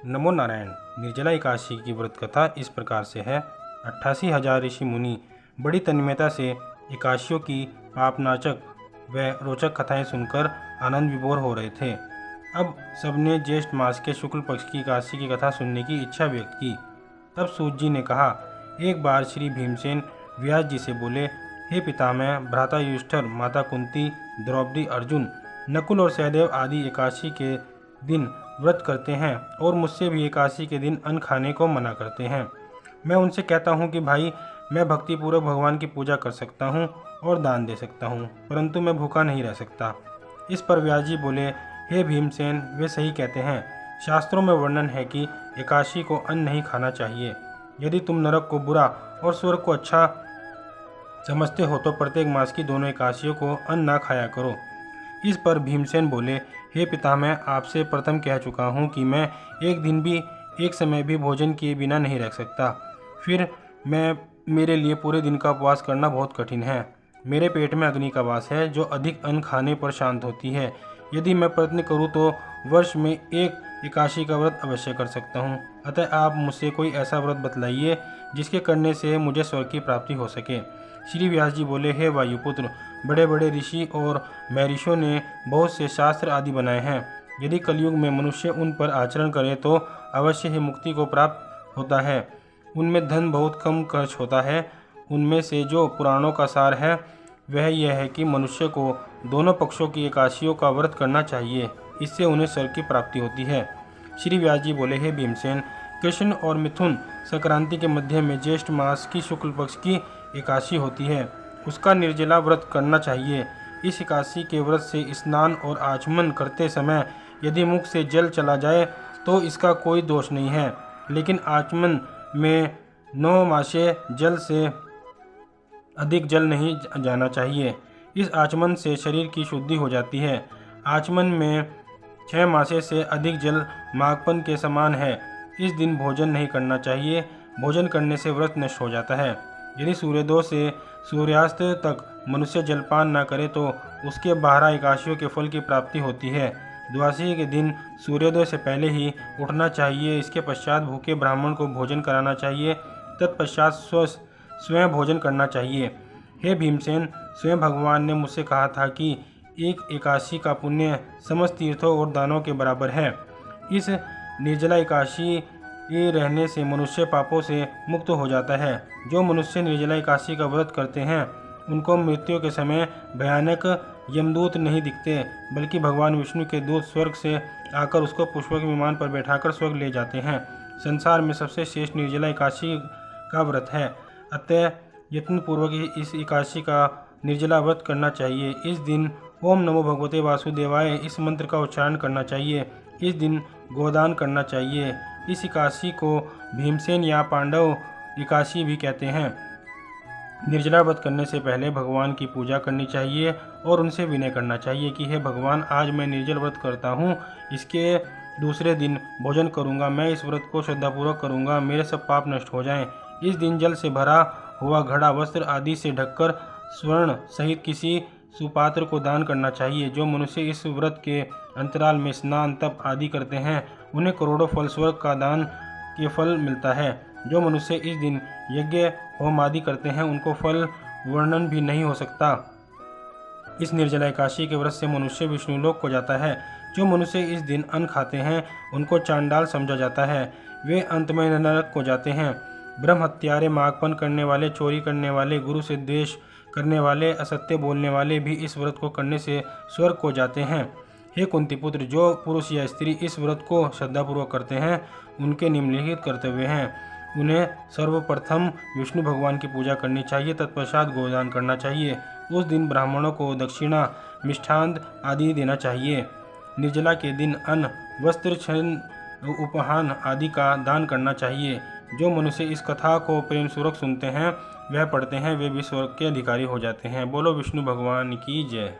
नमो नारायण। निर्जला एकादशी की व्रत कथा इस प्रकार से है। 88,000 ऋषि मुनि बड़ी तन्मयता से एकादशियों की पापनाशक व रोचक कथाएं सुनकर आनंद विभोर हो रहे थे। अब सबने ज्येष्ठ मास के शुक्ल पक्ष की एकादशी की कथा सुनने की इच्छा व्यक्त की। तब सूत जी ने कहा, एक बार श्री भीमसेन व्यास जी से बोले, हे पितामह, भ्राता युधिष्ठिर, माता कुंती, द्रौपदी, अर्जुन, नकुल और सहदेव आदि एकादशी के दिन व्रत करते हैं और मुझसे भी एकादशी के दिन अन्न खाने को मना करते हैं। मैं उनसे कहता हूँ कि भाई, मैं भक्तिपूर्वक भगवान की पूजा कर सकता हूँ और दान दे सकता हूँ, परंतु मैं भूखा नहीं रह सकता। इस पर व्यास जी बोले, हे भीमसेन, वे सही कहते हैं। शास्त्रों में वर्णन है कि एकादशी को अन्न नहीं खाना चाहिए। यदि तुम नरक को बुरा और स्वर्ग को अच्छा समझते हो तो प्रत्येक मास की दोनों एकादशियों को अन्न ना खाया करो। इस पर भीमसेन बोले, हे पितामह, आपसे प्रथम कह चुका हूँ कि मैं एक दिन भी, एक समय भी भोजन किए बिना नहीं रह सकता। फिर मेरे लिए पूरे दिन का उपवास करना बहुत कठिन है। मेरे पेट में अग्नि का वास है जो अधिक अन्न खाने पर शांत होती है। यदि मैं प्रयत्न करूँ तो वर्ष में एक एकादशी का व्रत अवश्य कर सकता हूँ। अतः आप मुझसे कोई ऐसा व्रत बतलाइए जिसके करने से मुझे स्वर्ग की प्राप्ति हो सके। श्री व्यास जी बोले, हे वायुपुत्र, बड़े बड़े ऋषि और महर्षियों ने बहुत से शास्त्र आदि बनाए हैं। यदि कलयुग में मनुष्य उन पर आचरण करे तो अवश्य ही मुक्ति को प्राप्त होता है। उनमें धन बहुत कम खर्च होता है। उनमें से जो पुराणों का सार है वह यह है कि मनुष्य को दोनों पक्षों की एकादशियों का व्रत करना चाहिए। इससे उन्हें स्वर्ग की प्राप्ति होती है। श्री व्यास जी बोले, हे भीमसेन, कृष्ण और मिथुन संक्रांति के मध्य में ज्येष्ठ मास की शुक्ल पक्ष की एकादशी होती है। उसका निर्जला व्रत करना चाहिए। इस एकादशी के व्रत से स्नान और आचमन करते समय यदि मुख से जल चला जाए तो इसका कोई दोष नहीं है, लेकिन आचमन में 9 मासे जल से अधिक जल नहीं जाना चाहिए। इस आचमन से शरीर की शुद्धि हो जाती है। आचमन में 6 मासे से अधिक जल माघपन के समान है। इस दिन भोजन नहीं करना चाहिए। भोजन करने से व्रत नष्ट हो जाता है। यदि सूर्योदय से सूर्यास्त तक मनुष्य जलपान न करे तो उसके 12 एकादशियों के फल की प्राप्ति होती है। द्वादशी के दिन सूर्योदय से पहले ही उठना चाहिए। इसके पश्चात भूखे ब्राह्मण को भोजन कराना चाहिए। तत्पश्चात स्वयं भोजन करना चाहिए। हे भीमसेन, स्वयं भगवान ने मुझसे कहा था कि एक एकादशी का पुण्य समस्त तीर्थों और दानों के बराबर है। इस निर्जला एकादशी ये रहने से मनुष्य पापों से मुक्त हो जाता है। जो मनुष्य निर्जला एकादशी का व्रत करते हैं उनको मृत्यु के समय भयानक यमदूत नहीं दिखते, बल्कि भगवान विष्णु के दूत स्वर्ग से आकर उसको पुष्पक विमान पर बैठाकर स्वर्ग ले जाते हैं। संसार में सबसे श्रेष्ठ निर्जला एकादशी का व्रत है। अतः यत्नपूर्वक इस एकादशी का निर्जला व्रत करना चाहिए। इस दिन ओम नमो भगवते वासुदेवाय इस मंत्र का उच्चारण करना चाहिए। इस दिन गोदान करना चाहिए। इस एकादशी को भीमसेन या पांडव एकादशी भी कहते हैं। निर्जला व्रत करने से पहले भगवान की पूजा करनी चाहिए और उनसे विनय करना चाहिए कि हे भगवान, आज मैं निर्जल व्रत करता हूँ। इसके दूसरे दिन भोजन करूँगा। मैं इस व्रत को श्रद्धापूर्वक करूँगा। मेरे सब पाप नष्ट हो जाएं। इस दिन जल से भरा हुआ घड़ा वस्त्र आदि से ढककर स्वर्ण सहित किसी सुपात्र को दान करना चाहिए। जो मनुष्य इस व्रत के अंतराल में स्नान तप आदि करते हैं उन्हें करोड़ों फल स्वर्ग का दान के फल मिलता है। जो मनुष्य इस दिन यज्ञ होम आदि करते हैं उनको फल वर्णन भी नहीं हो सकता। इस निर्जला एकादशी के व्रत से मनुष्य विष्णुलोक को जाता है। जो मनुष्य इस दिन अन्न खाते हैं उनको चांडाल समझा जाता है। वे अंत में नरक को जाते हैं। ब्रह्म हत्यारे, माघपन करने वाले, चोरी करने वाले, गुरु से द्वेष करने वाले, असत्य बोलने वाले भी इस व्रत को करने से स्वर्ग को जाते हैं। हे कुंती पुत्र, जो पुरुष या स्त्री इस व्रत को श्रद्धापूर्वक करते हैं उनके निम्नलिखित कर्तव्य हैं। उन्हें सर्वप्रथम विष्णु भगवान की पूजा करनी चाहिए। तत्पश्चात गोदान करना चाहिए। उस दिन ब्राह्मणों को दक्षिणा, मिष्ठान आदि देना चाहिए। निर्जला के दिन अन्न, वस्त्र, छन्न, उपहान आदि का दान करना चाहिए। जो मनुष्य इस कथा को प्रेम पूर्वक सुनते हैं, वह पढ़ते हैं, वे भी स्वर्ग के अधिकारी हो जाते हैं। बोलो विष्णु भगवान की जय।